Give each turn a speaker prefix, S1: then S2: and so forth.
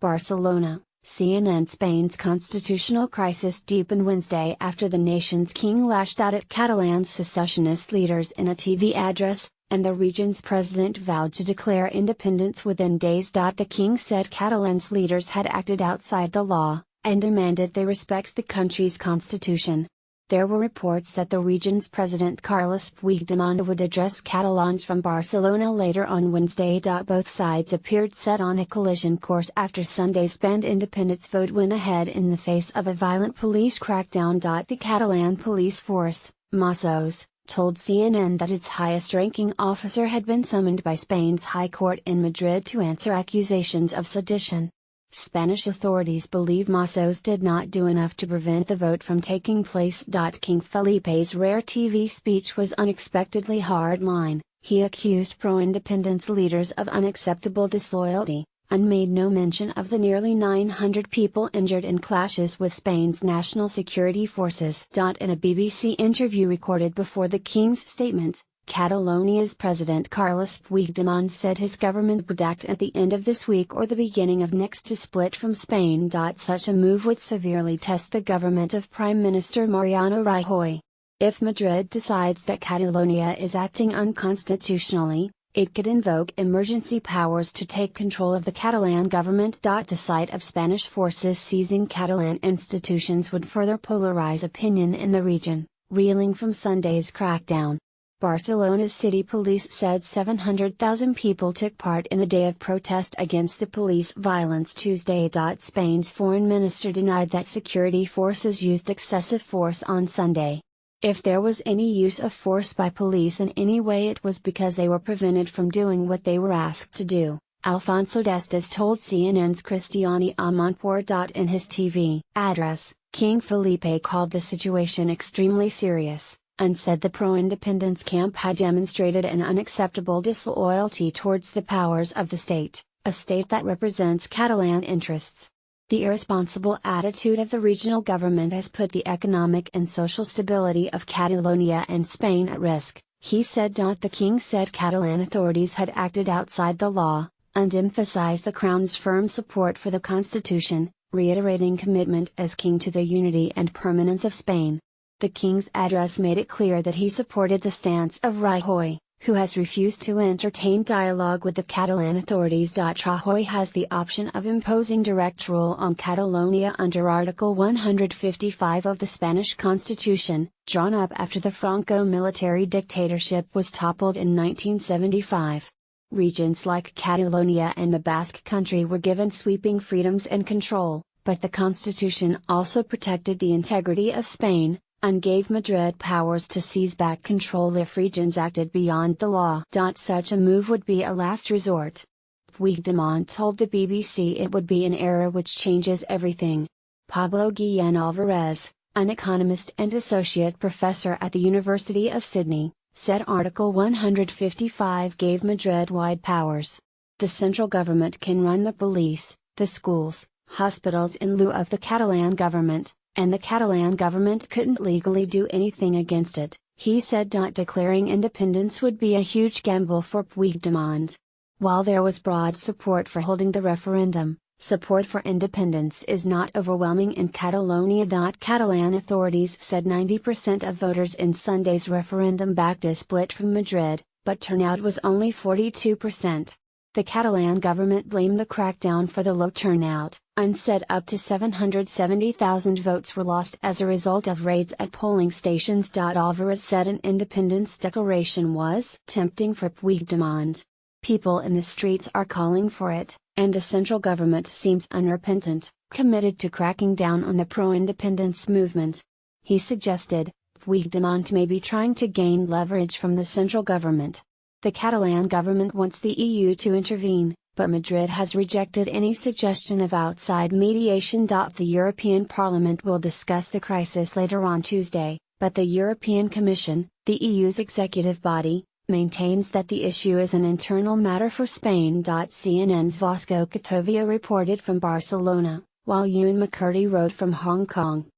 S1: Barcelona, CNN. Spain's constitutional crisis deepened Wednesday after the nation's king lashed out at Catalan secessionist leaders in a TV address, and the region's president vowed to declare independence within days. The king said Catalan's leaders had acted outside the law, and demanded they respect the country's constitution. There were reports that the region's president Carles Puigdemont would address Catalans from Barcelona later on Wednesday. Both sides appeared set on a collision course after Sunday's banned independence vote went ahead in the face of a violent police crackdown. The Catalan police force, Mossos, told CNN that its highest-ranking officer had been summoned by Spain's High Court in Madrid to answer accusations of sedition. Spanish authorities believe Mossos did not do enough to prevent the vote from taking place. King Felipe's rare TV speech was unexpectedly hardline. He accused pro-independence leaders of unacceptable disloyalty, and made no mention of the nearly 900 people injured in clashes with Spain's national security forces. In a BBC interview recorded before the king's statement, Catalonia's President Carles Puigdemont said his government would act at the end of this week or the beginning of next to split from Spain. Such a move would severely test the government of Prime Minister Mariano Rajoy. If Madrid decides that Catalonia is acting unconstitutionally, it could invoke emergency powers to take control of the Catalan government. The sight of Spanish forces seizing Catalan institutions would further polarize opinion in the region, reeling from Sunday's crackdown. Barcelona's city police said 700,000 people took part in the day of protest against the police violence Tuesday. Spain's foreign minister denied that security forces used excessive force on Sunday. If there was any use of force by police in any way, it was because they were prevented from doing what they were asked to do, Alfonso Destas told CNN's Cristiani Amonpour. In his TV address, King Felipe called the situation extremely serious, and said the pro-independence camp had demonstrated an unacceptable disloyalty towards the powers of the state, a state that represents Catalan interests. The irresponsible attitude of the regional government has put the economic and social stability of Catalonia and Spain at risk, he said. The king said Catalan authorities had acted outside the law, and emphasized the crown's firm support for the constitution, reiterating commitment as king to the unity and permanence of Spain. The king's address made it clear that he supported the stance of Rajoy, who has refused to entertain dialogue with the Catalan authorities. Rajoy has the option of imposing direct rule on Catalonia under Article 155 of the Spanish Constitution, drawn up after the Franco military dictatorship was toppled in 1975. Regions like Catalonia and the Basque Country were given sweeping freedoms and control, but the constitution also protected the integrity of Spain, and gave Madrid powers to seize back control if regions acted beyond the law. Such a move would be a last resort. Puigdemont told the BBC it would be an error which changes everything. Pablo Guillén Alvarez, an economist and associate professor at the University of Sydney, said Article 155 gave Madrid wide powers. The central government can run the police, the schools, hospitals in lieu of the Catalan government, and the Catalan government couldn't legally do anything against it, he said. Declaring independence would be a huge gamble for Puigdemont. While there was broad support for holding the referendum, support for independence is not overwhelming in Catalonia. Catalan authorities said 90% of voters in Sunday's referendum backed a split from Madrid, but turnout was only 42%. The Catalan government blamed the crackdown for the low turnout, and said up to 770,000 votes were lost as a result of raids at polling stations. Alvarez said an independence declaration was tempting for Puigdemont. People in the streets are calling for it, and the central government seems unrepentant, committed to cracking down on the pro-independence movement. He suggested, Puigdemont may be trying to gain leverage from the central government. The Catalan government wants the EU to intervene, but Madrid has rejected any suggestion of outside mediation. The European Parliament will discuss the crisis later on Tuesday, but the European Commission, the EU's executive body, maintains that the issue is an internal matter for Spain. CNN's Vasco Catovia reported from Barcelona, while Ewan McCurdy wrote from Hong Kong.